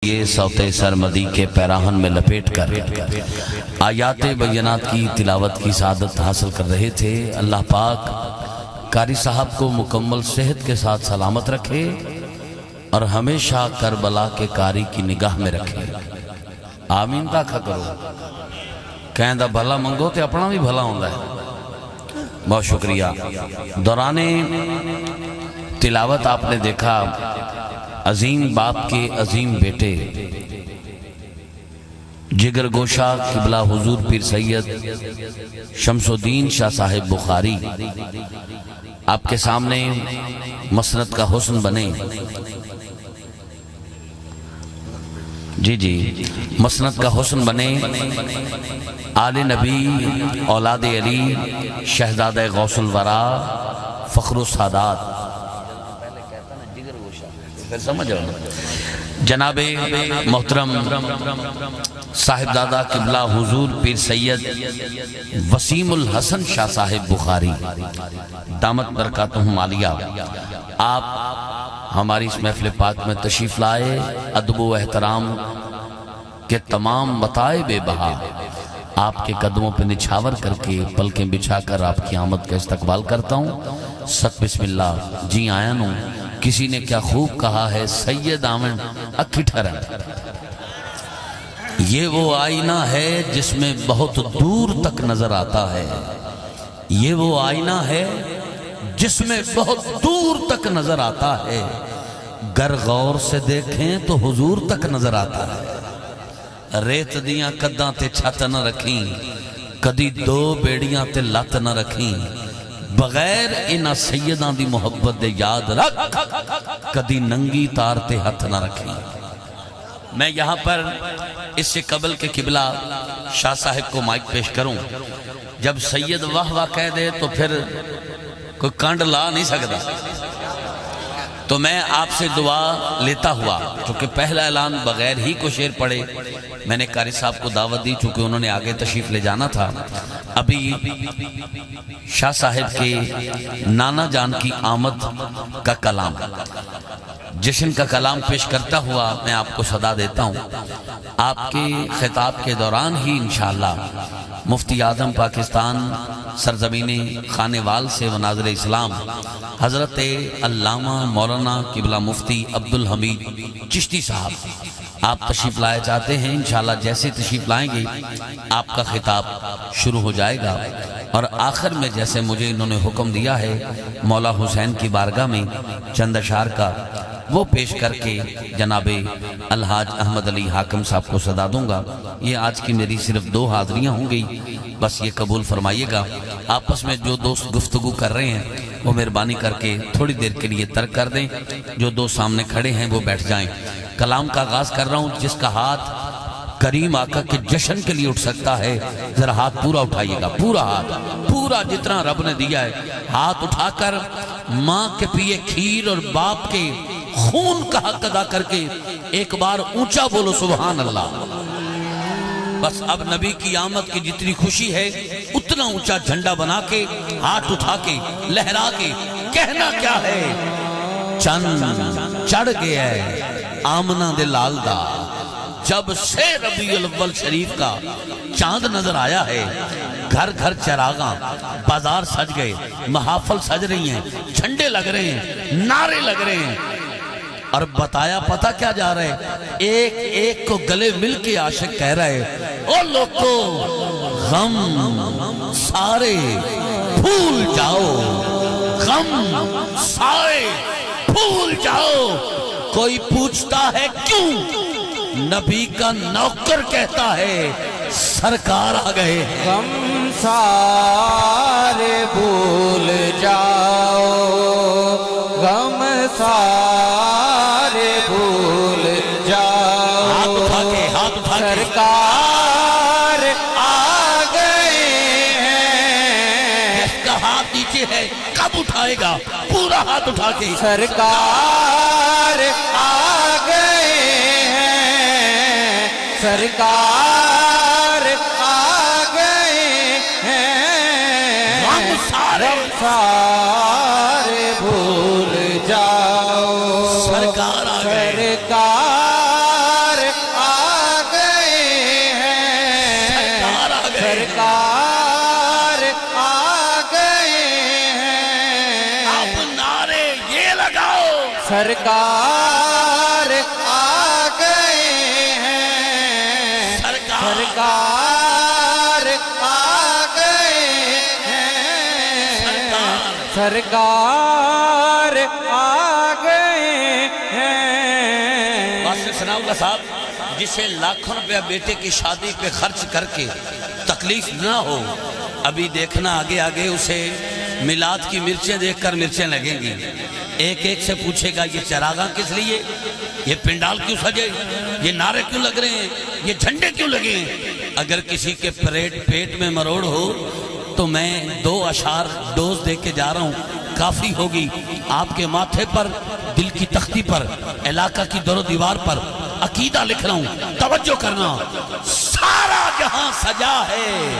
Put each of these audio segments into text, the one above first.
یہ سوتے سرمدی کے پیراہن میں لپیٹ کر آیات بینات کی تلاوت کی سعادت حاصل کر رہے تھے۔ اللہ پاک قاری صاحب کو مکمل صحت کے ساتھ سلامت رکھے اور ہمیشہ کربلا کے قاری کی نگاہ میں رکھے۔ آمین تاکھا کرو، کہیں دا بھلا منگو تے اپنا بھی بھلا ہوندہ ہے۔ بہت شکریہ۔ دوران تلاوت آپ نے دیکھا عظیم باپ کے عظیم بیٹے جگر گوشہ قبلہ حضور پیر سید شمس الدین شاہ صاحب بخاری آپ کے سامنے مسند کا حسن بنے۔ جی مسند کا حسن بنے، آل نبی اولاد علی شہزادہ غوث الورا فخر السادات جناب محترم صاحبزادہ قبلہ حضور پیر سید وسیم الحسن شاہ صاحب بخاری دامت برکاتہم عالیہ، آپ ہماری اس محفل پاک میں تشریف لائے۔ ادب و احترام کے تمام متاع بے بہا آپ کے قدموں پہ نچھاور کر کے پلکیں بچھا کر آپ کی آمد کا استقبال کرتا ہوں۔ ست بسم اللہ جی آیا نوں۔ کسی نے کیا خوب کہا ہے، سید آمن اکھی ٹھہرا، یہ وہ آئینہ ہے جس میں بہت دور تک نظر آتا ہے، یہ وہ آئینہ ہے جس میں بہت دور تک نظر آتا ہے، گر غور سے دیکھیں تو حضور تک نظر آتا ہے۔ ریت دیاں قداں تے چھت نہ رکھیں، کدی دو بیڑیاں تے لت نہ رکھیں، بغیر انہ سیدان دی محبت دے یاد رکھ، کدی ننگی تار تے ہتھ نہ رکھیں۔ میں یہاں پر اس سے قبل کے قبلہ شاہ صاحب کو مائک پیش کروں، جب سید واہ واہ کہہ دے تو پھر کوئی کانڈ لا نہیں سکتا، تو میں آپ سے دعا لیتا ہوا، چونکہ پہلا اعلان بغیر ہی کو شعر پڑھے میں نے قاری صاحب کو دعوت دی، چونکہ انہوں نے آگے تشریف لے جانا تھا۔ ابھی شاہ صاحب کے نانا جان کی آمد کا کلام، جشن کا کلام پیش کرتا ہوا میں آپ کو صدا دیتا ہوں۔ آپ کے خطاب کے دوران ہی انشاءاللہ مفتی اعظم پاکستان سرزمین خانیوال سے مناظر اسلام حضرت علامہ مولانا قبلہ مفتی عبدالحمید چشتی صاحب آپ تشریف لائے چاہتے ہیں۔ انشاءاللہ جیسے تشریف لائیں گے آپ کا خطاب شروع ہو جائے گا، اور آخر میں جیسے مجھے انہوں نے حکم دیا ہے مولا حسین کی بارگاہ میں چند اشعار کا وہ پیش کر کے جناب الحاج احمد علی حاکم صاحب کو صدا دوں گا۔ یہ آج کی میری صرف 2 حاضریاں ہوں گی، بس یہ قبول فرمائیے گا۔ آپس میں جو دوست گفتگو کر رہے ہیں وہ مہربانی کر کے تھوڑی دیر کے لیے ترک کر دیں، جو دو سامنے کھڑے ہیں وہ بیٹھ جائیں۔ کلام کا آغاز کر رہا ہوں، جس کا ہاتھ کریم آقا کے جشن کے لیے اٹھ سکتا ہے ذرا ہاتھ پورا اٹھائیے گا، پورا ہاتھ، پورا جتنا رب نے دیا ہے ہاتھ اٹھا کر ماں کے پیے کھیر اور باپ کے خون کا حق ادا کر کے ایک بار اونچا بولو سبحان اللہ۔ بس اب نبی کی آمد کی جتنی خوشی ہے اتنا اونچا جھنڈا بنا کے ہاتھ اٹھا کے لہرا کے کہنا کیا ہے، چند چڑھ گیا ہے آمنہ دے لال دا، جب سے ربیع الاول شریف کا چاند نظر آیا ہے، گھر گھر چراغاں، بازار سج گئے، محافل سج رہی ہیں، جھنڈے لگ رہے ہیں، نعرے لگ رہے ہیں، اور بتایا پتہ کیا جا رہا ہے، ایک ایک کو گلے مل کے عاشق کہہ رہا ہے، او لوگو غم سارے بھول جاؤ، غم سارے بھول جاؤ۔ کوئی پوچھتا ہے کیوں، نبی کا نوکر کہتا ہے سرکار آ گئے۔ غم سارے بھول جاؤ، غم سارے بھول جاؤ، ہاتھ اٹھا کے سرکار آ گئے ہیں۔ اس کا ہاتھ نیچے ہے کب اٹھائے گا، پورا ہاتھ اٹھا کے سرکار آ گئے ہیں، سرکار آ گئے ہیں، غم سارے بھول جاؤ، سرکار آ گئے، سرکار سرکار آ گئے ہیں اب نعرے یہ لگاؤ سرکار آ گئے ہیں سرکار آ گئے ہیں سرکار آ گئے ہیں بس ثناء اللہ صاحب جسے لاکھوں روپیہ بیٹے کی شادی پہ خرچ کر کے تکلیف نہ ہو ابھی دیکھنا آگے آگے اسے میلاد کی مرچیں دیکھ کر مرچیں لگیں گی ایک ایک سے پوچھے گا یہ چراغاں کس لیے یہ پنڈال کیوں سجے یہ نعرے کیوں لگ رہے ہیں یہ جھنڈے کیوں لگے ہیں اگر کسی کے پیٹ میں مروڑ ہو تو میں 2 اشعار ڈوز دے کے جا رہا ہوں کافی ہوگی آپ کے ماتھے پر دل کی تختی پر علاقہ کی در و دیوار پر عقیدہ لکھ رہا ہوں توجہ کرنا سارا جہاں سجا ہے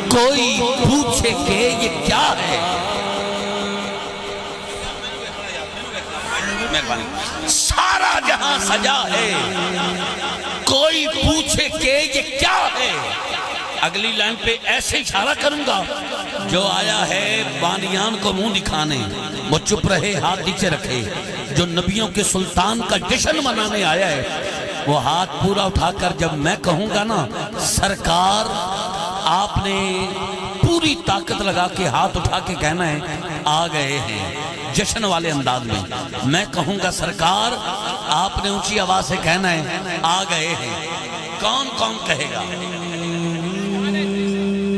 کوئی پوچھے کہ یہ کیا ہے سارا جہاں سجا ہے کوئی پوچھے کہ یہ کیا ہے اگلی لائن پہ ایسے اشارہ کروں گا جو آیا ہے بانیان کو منہ دکھانے وہ چپ رہے ہاتھ نیچے رکھے جو نبیوں کے سلطان کا جشن منانے آیا ہے وہ ہاتھ پورا اٹھا کر جب میں کہوں گا نا سرکار آپ نے پوری طاقت لگا کے ہاتھ اٹھا کے کہنا ہے آ گئے ہیں جشن والے انداز میں کہوں گا سرکار آپ نے اونچی آواز سے کہنا ہے آ گئے ہیں کون کون کہے گا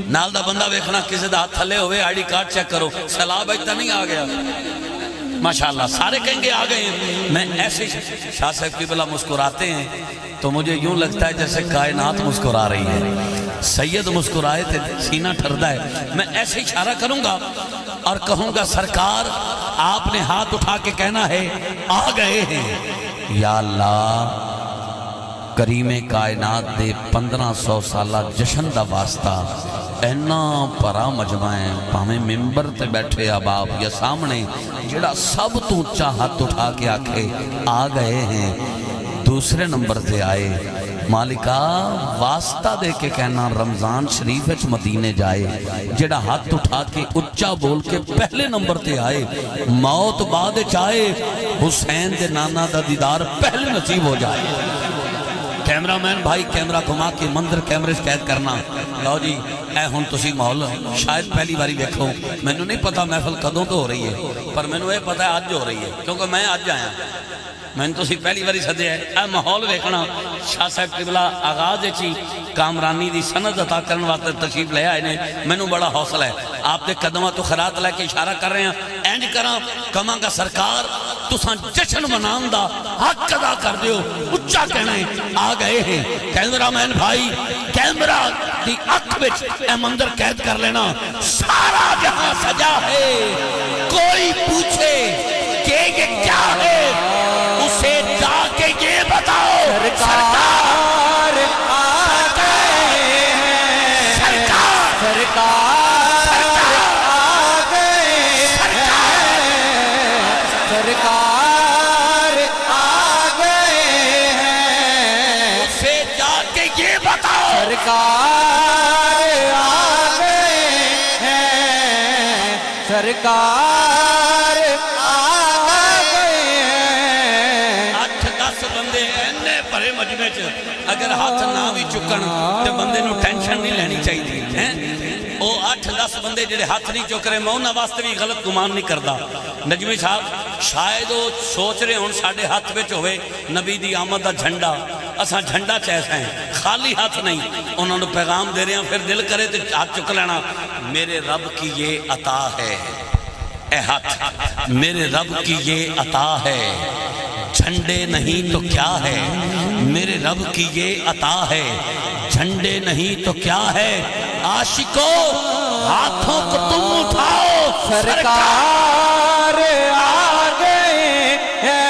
نال دا بندہ ویکھنا کسی دا ہاتھ تھلے ہوئے آئی ڈی کارڈ چیک کرو سیلاب اجتا نہیں آ گیا ماشاءاللہ سارے کہیں گے آ گئے ہیں میں ایسے شاہ صاحب کی بلا مسکراتے ہیں تو مجھے یوں لگتا ہے جیسے کائنات مسکرا رہی ہے سید مسکرائے تھے سینہ ٹھردا ہے میں ایسے اشارہ کروں گا اور کہوں گا سرکار آپ نے ہاتھ اٹھا کے کہنا ہے آ گئے ہیں یا اللہ کریم کائنات دے 1500 سالہ جشن دا واسطہ اینا پرا مجمع ہے پاہمیں ممبر تے بیٹھے اباب یا سامنے جڑا سب تو اونچا ہاتھ اٹھا کے آکھے آ گئے ہیں دوسرے نمبر تے آئے مالکہ واسطہ دے کے کہنا رمضان شریف وچ مدینے جائے جڑا ہاتھ اٹھا کے اچھا بول کے پہلے نمبر تے آئے موت بعد چاہے حسین دے نانا دا دیدار پہلے نصیب ہو جائے کیمرہ مین بھائی کیمرہ گھما کے مندر کیمرے قید کرنا لو جی اے ہن تسی ماحول شاید پہلی باری دیکھو میں نے نہیں پتا محفل کدوں تو ہو رہی ہے پر میں نے یہ پتا ہے آج ہو رہی ہے کیونکہ میں آج آیا میں نے تسی پہلی باری سدے ہے اے ماحول دیکھنا شاہ صاحب قبلہ آغاز چی کامرانی دی سند عطا کرنے واسطے تشریف لے آئے نے میں نے بڑا حوصلہ ہے آپ دے قدمہ تو خیرات لے کے اشارہ کر رہے ہیں اینج کراں کماں گا سرکار تساں جشن منان دا حق ادا کر دیو اچھا کہنا ہے آ گئے ہیں کیمرہ مین بھائی کیمرہ دی اکھ وچ اے مندر قید کر لینا سارا جہاں سجا ہے کوئی پوچھے کہ یہ کیا ہے اسے جا کے یہ بتاؤ سرکار آ گئے ہیں سرکار آ گئے ہیں سرکار آ گئے ہیں اسے جا کے یہ بتاؤ سرکار آ گئے ہیں سرکار آ گئے ہیں 8-10 بندے اینے بھرے مجمع چ اگر ہاتھ نہ بھی چکن تے بندے نو ٹینشن نہیں لینی چاہیے ہیں او 8-10 بندے جڑے ہاتھ نہیں چک رہے میں انہاں واسطے بھی غلط گمان نہیں کردا نجمی صاحب شاید وہ سوچ رہے ہن ساڈے ہاتھ وچ ہوئے نبی دی آمد دا جھنڈا اساں جھنڈا چیسا ہیں خالی ہاتھ نہیں انہوں نے پیغام دے رہے ہیں پھر دل کرے تو ہاتھ چک لینا میرے رب کی یہ عطا ہے اے ہاتھ میرے رب کی یہ عطا ہے جھنڈے نہیں تو کیا ہے میرے رب کی یہ عطا ہے جھنڈے نہیں تو کیا ہے عاشقو ہاتھوں کو تم اٹھاؤ سرکار آ گئے ہیں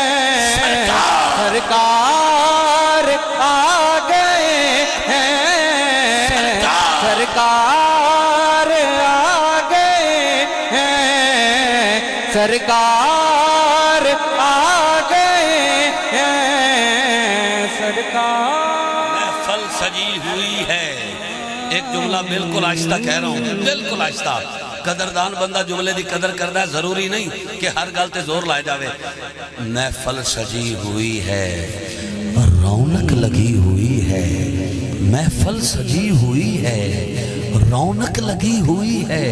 سرکار آ گئے ہیں سرکار آ گئے ہیں سرکار آ گئے ہیں سرکار محفل سجی ہوئی ہے ایک جملہ بالکل آہستہ کہہ رہا ہوں، بالکل آہستہ. قدردان بندہ جملے دی قدر کردا ہے، ضروری نہیں کہ ہر گل تے زور لائے جاوے. محفل سجی ہوئی ہے، رونق لگی ہوئی ہے. محفل سجی ہوئی ہے، رونق لگی ہوئی ہے.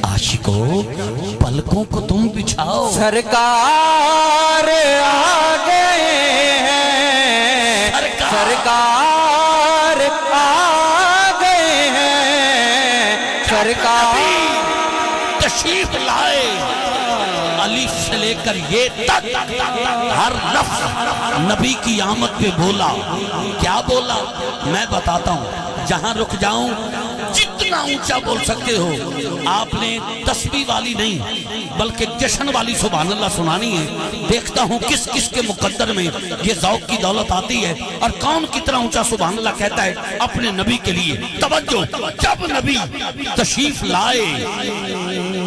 عاشقوں پلکوں کو تم بچھاؤ. سرکار آ گئے ہیں، سرکار آ گئے ہیں، سرکار تشریف لائے. الف سے لے کر یہ تک ہر لفظ نبی کی آمد پہ بولا. کیا بولا میں بتاتا ہوں، جہاں رک جاؤں جتنا اونچا بول سکتے ہو. آپ نے تسبیح والی نہیں بلکہ جشن والی سبحان اللہ سنانی ہے. دیکھتا ہوں کس کس کے مقدر میں یہ ذوق کی دولت آتی ہے اور کون کتنا اونچا سبحان اللہ کہتا ہے اپنے نبی کے لیے. توجہ، جب نبی تشریف لائے،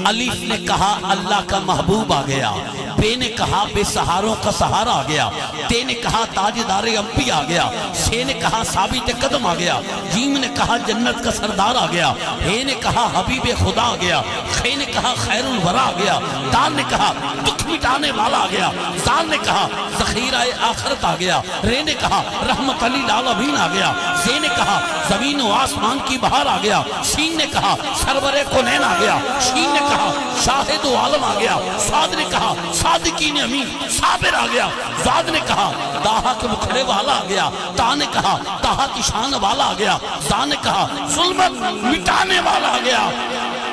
الف نے کہا اللہ کا محبوب آ گیا، بے نے کہا بے سہاروں کا سہارا آ گیا، تے نے کہا تاجدار انبیاء آ گیا، سے نے کہا ثابت قدم آ گیا، جیم نے کہا جنت کا سردار آ گیا، ہے نے کہا حبیب خدا آ گیا، خے نے کہا خیر الورا آ گیا، دال نے کہا دکھ مٹانے والا آ گیا، زال نے کہا ذخیرہ آخرت آ گیا، رے نے کہا رحمت للعالمین آ گیا، زے نے کہا زمین و آسمان کی بہار آ گیا، سین نے کہا سرور کونین آ گیا، شین نے کہا شاہد و عالم آ گیا، صاد نے کہا صادقین امین صابر آ گیا، زاد نے کہا داہا کے مکھڑے والا آ گیا، تا نے کہا داہا کی شان والا آ گیا، زا نے کہا ظلمت مٹانے والا آ گیا،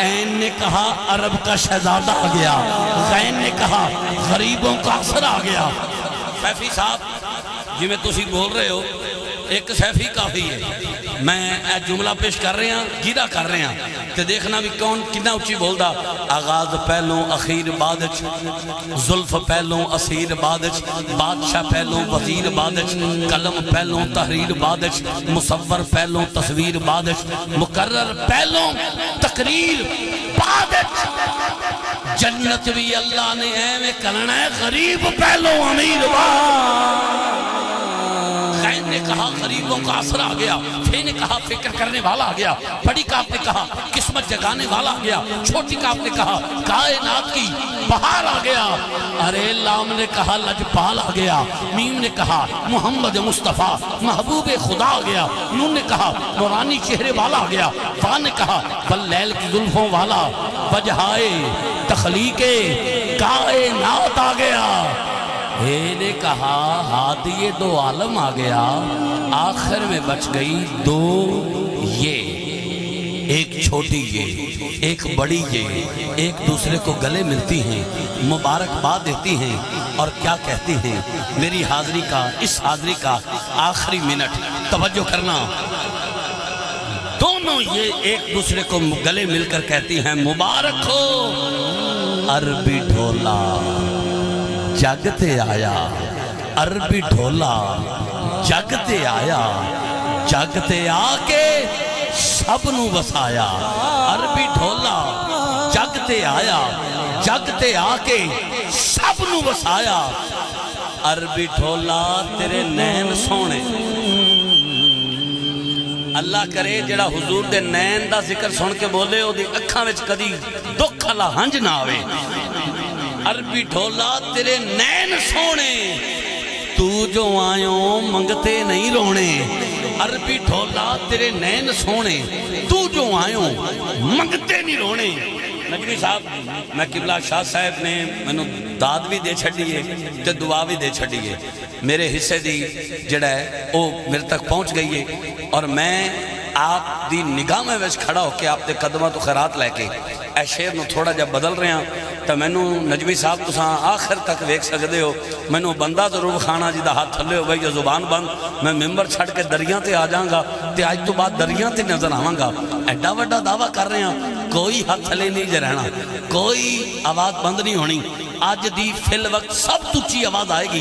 این نے کہا عرب کا شہزادہ آ گیا، غین نے کہا غریبوں کا اثر آ گیا. سیفی صاحب جی میں تسی بول رہے ہو ایک سیفی کافی ہے. میں اے جملہ پیش کر رہے ہیں، گیرہ کر رہے ہیں تے دیکھنا بھی کون کتنا اچھی بولدا. آغاز پہلوں اخیر بعدچ، زلف پہلوں اسیر بعدچ، بادشاہ پہلوں وزیر بعدچ، قلم پہلوں تحریر بعدچ، مصور پہلوں تصویر بعدچ، مقرر پہلوں تقریر بعدچ. جنت بھی اللہ نے ایویں کرنا ہے، غریب پہلوں امیر بعد. خین نے کہا غریبوں کا اثر آ گیا، فے نے کہا فکر کرنے والا آ گیا، بڑی کاف نے کہا قسمت جگانے والا آ گیا، چھوٹی کاف نے کہا کائنات کی بہار آ گیا، ارے لام نے کہا لجپال آ گیا، میم نے کہا محمد مصطفیٰ محبوب خدا آ گیا، نون نے کہا نورانی چہرے والا آ گیا، فا نے کہا واللیل کی زلفوں والا، وجہائے تخلیق کائنات آ گیا. اے نے کہا ہادی دو عالم آ گیا، آخر میں بچ گئی دو یہ، ایک چھوٹی یہ ایک بڑی یہ، ایک دوسرے کو گلے ملتی ہیں، مبارکباد دیتی ہیں اور کیا کہتی ہیں. میری حاضری کا اس حاضری کا آخری منٹ توجہ کرنا. دونوں یہ ایک دوسرے کو گلے مل کر کہتی ہیں مبارک ہو عربی ڈھولا جگتے آیا، عربی ڈھولا جگتے آیا، جگتے آ کے سب نو وسایا. عربی ڈھولا جگتے آیا، جگتے آ کے سب نو وسایا. عربی ڈھولا تیرے نین سونے. اللہ کرے جڑا حضور دے نین دا ذکر سن کے بولے او دی اکھاں وچ کدی دکھ والا ہنج نہ آوے. عربی ڈھولا تیرے نین سونے، تو جو آیوں منگتے نہیں رونے. عربی ڈھولا تیرے نین سونے، تو جو آیوں منگتے نہیں رونے. نجمی صاحب میں قبلہ شاہ صاحب نے میں داد بھی دے چھڑیے تے دعا بھی دے چھڑیے. میرے حصے دی جڑا ہے وہ میرے تک پہنچ گئی ہے اور میں آپ دی نگاہ میں ویس کھڑا ہو کے آپ دے قدمہ تو خیرات لے کے اے شعر نو تھوڑا جب بدل رہے ہیں تو میں نو نجمی صاحب تساں آخر تک ویک سکدے ہو. میں نو بندہ ضرور کھانا جی دا ہاتھ تھلے ہو گئی یا زبان بند. میں ممبر چھڑ کے دریاں تے آ جاؤں گا تے آج تو بعد دریاں تے نظر آواں گا. ایڈا وڈا دعویٰ کر رہے ہیں، کوئی ہاتھ تھلے نہیں جے رہنا، کوئی آواز بند نہیں ہونی. آج دی فی الوقت سب تچی آواز آئے گی.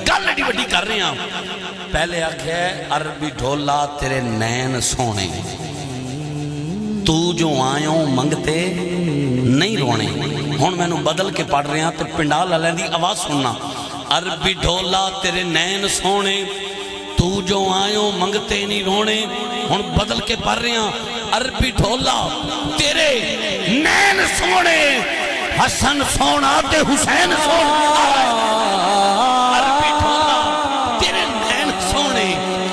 گل ایڈی وڈی کر رہے ہیں. پہلے آکھے عربی ڈھولا تیرے نین سونے، تو جو آیوں منگتے نہیں رونے. ہون میں نو بدل کے پڑھ رہے ہیں تو پنڈال والے دی آواز سننا. عربی ڈھولا تیرے نین سونے، تو جو آیوں منگتے نہیں رونے. ہون بدل کے پڑھ رہے ہیں عربی ڈھولا تیرے نین سونے حسن سونا تے حسین سونا عربی ڈھولا تیرے نین سونے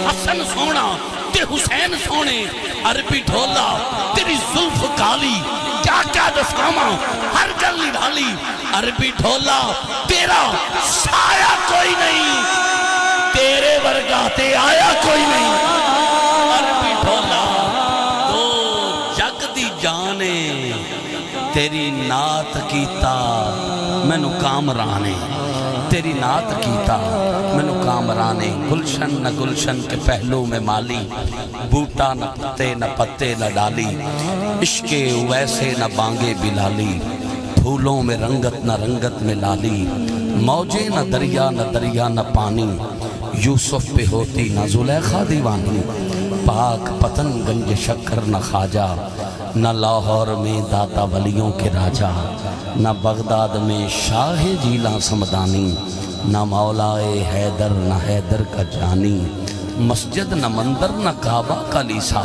حسن سونا تے حسین سونے عربی ڈھولا تیری زلف کالی کیا کیا دساما ہر گل نڈالی عربی ڈھولا تیرا سایہ کوئی نہیں تیرے ورگا تے آیا کوئی نہیں عربی ڈھولا دو جگ دی جانے تیری نعت کیتا مینوں کامرانے تیری نعت کیتا مینوں کامرانے گلشن نہ گلشن کے پہلو میں مالی بوٹا نہ پتے نہ ڈالی عشق ویسے نہ بانگے بلالی پھولوں میں رنگت نہ رنگت میں لالی موجیں نہ دریا نہ پانی یوسف پہ ہوتی نہ زلیخا دیوانی پاک پتن گنج شکر نہ خواجہ نہ لاہور میں داتا ولیوں کے راجہ نہ بغداد میں شاہ جیلاں سمدانی نہ مولائے حیدر نہ حیدر کا جانی مسجد نہ مندر نہ کعبہ کا لیسا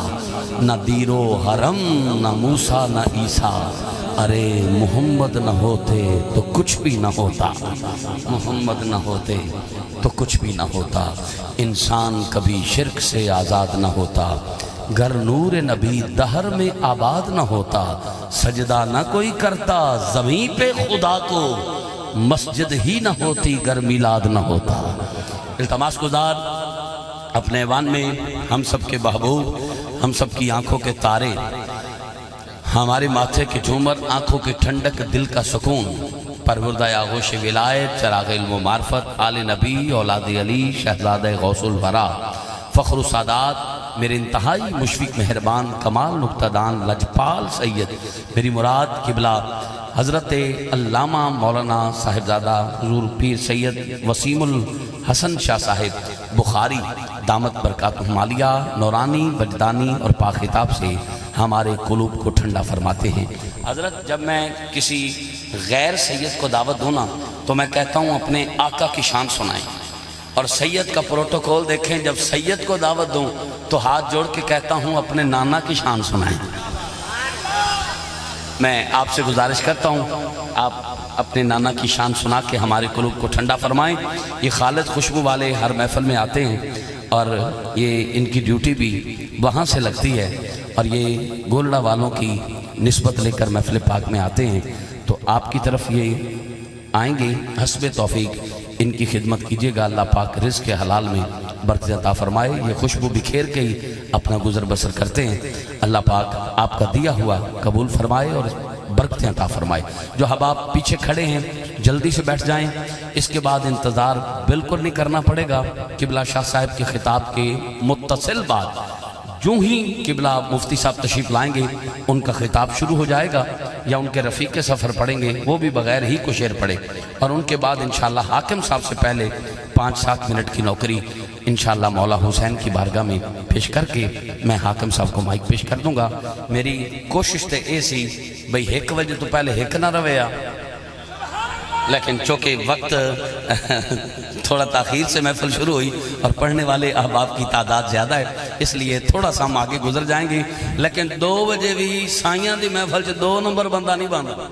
نہ دیر و حرم نہ موسیٰ نہ عیسیٰ ارے محمد نہ ہوتے تو کچھ بھی نہ ہوتا محمد نہ ہوتے تو کچھ بھی نہ ہوتا انسان کبھی شرک سے آزاد نہ ہوتا گر نور نبی دہر میں آباد نہ ہوتا سجدہ نہ کوئی کرتا زمین پہ خدا کو مسجد ہی نہ ہوتی گر میلاد نہ ہوتا التماس گزار اپنے ایوان میں ہم سب کے محبوب ہم سب کی آنکھوں کے تارے ہمارے ماتھے کے جھومر آنکھوں کی ٹھنڈک دل کا سکون پروردہ آغوش ولایت چراغ علم و معرفت آل نبی اولاد علی شہزادہ غوث الورا فخر و سادات میرے انتہائی مشفق مہربان کمال نکتہ دان لجپال سید میری مراد قبلہ حضرت علامہ مولانا صاحبزادہ حضور پیر سید وسیم الحسن شاہ صاحب بخاری دامت برکاتہ مالیہ نورانی وجدانی اور پاک خطاب سے ہمارے قلوب کو ٹھنڈا فرماتے ہیں حضرت جب میں کسی غیر سید کو دعوت دوں نا تو میں کہتا ہوں اپنے آقا کی شان سنائیں اور سید کا پروٹوکول دیکھیں جب سید کو دعوت دوں تو ہاتھ جوڑ کے کہتا ہوں اپنے نانا کی شان سنائیں میں آپ سے گزارش کرتا ہوں آپ اپنے نانا کی شان سنا کے ہمارے قلوب کو ٹھنڈا فرمائیں یہ خالد خوشبو والے ہر محفل میں آتے ہیں اور یہ ان کی ڈیوٹی بھی وہاں سے لگتی ہے اور یہ گولڈا والوں کی نسبت لے کر محفل پاک میں آتے ہیں تو آپ کی طرف یہ آئیں گے حسب توفیق ان کی خدمت کیجئے گا اللہ پاک رزق کے حلال میں برکت عطا فرمائے یہ خوشبو بکھیر کے ہی اپنا گزر بسر کرتے ہیں اللہ پاک آپ کا دیا ہوا قبول فرمائے اور برکتیں عطا فرمائے جو حباب پیچھے کھڑے ہیں جلدی سے بیٹھ جائیں اس کے بعد انتظار بالکل نہیں کرنا پڑے گا قبلہ شاہ صاحب کے خطاب کے متصل بعد جو ہی قبلہ مفتی صاحب تشریف لائیں گے ان کا خطاب شروع ہو جائے گا یا ان کے رفیق کے سفر پڑھیں گے وہ بھی بغیر ہی کو شعر پڑھے اور ان کے بعد انشاءاللہ حاکم صاحب سے پہلے 5-7 منٹ کی نوکری انشاءاللہ مولا حسین کی بارگاہ میں پیش کر کے میں حاکم صاحب کو مائک پیش کر دوں گا میری کوشش تے اے سی بھئی 1 بجے تو پہلے 1 نہ رویا لیکن چونکہ وقت تھوڑا تاخیر سے محفل شروع ہوئی اور پڑھنے والے احباب کی تعداد زیادہ ہے اس لیے تھوڑا سا ہم آگے گزر جائیں گے لیکن 2 بجے بھی سائیاں دی محفل سے 2 نمبر بندہ نہیں باندھا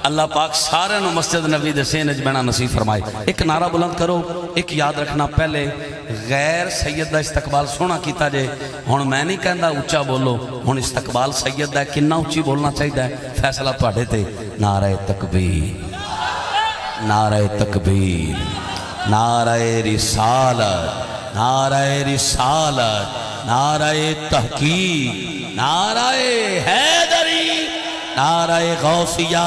اللہ پاک سارے نو مسجد نبی دے سین اجمعنا نصیب فرمائے ایک نعرہ بلند کرو ایک یاد رکھنا پہلے غیر سید دا استقبال سونا کیتا جے ہن میں نہیں کہندا اونچا بولو ہن استقبال سید دا کنا اونچی بولنا چاہیے فیصلہ تواڈے تے نعرہ تکبیر نعرہ تکبیر نعرہ رسالت نعرہ رسالت نعرہ تحقیق نعرہ حیدری نعرہ غوثیہ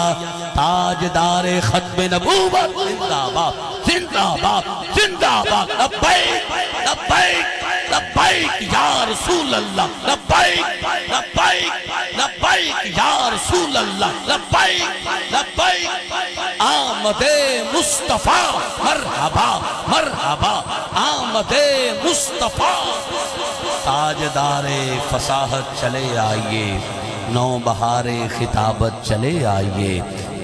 تاجدار ختم نبوت زندہ باد زندہ باد زندہ باد لبیک لبیک لبیک یا رسول اللہ لبیک لبیک لبیک یا رسول اللہ لبیک لبیک آمد مصطفیٰ مرحبا مرحبا آمد مصطفیٰ تاجدار فصاحت چلے آئیے نو بہار خطابت چلے آئیے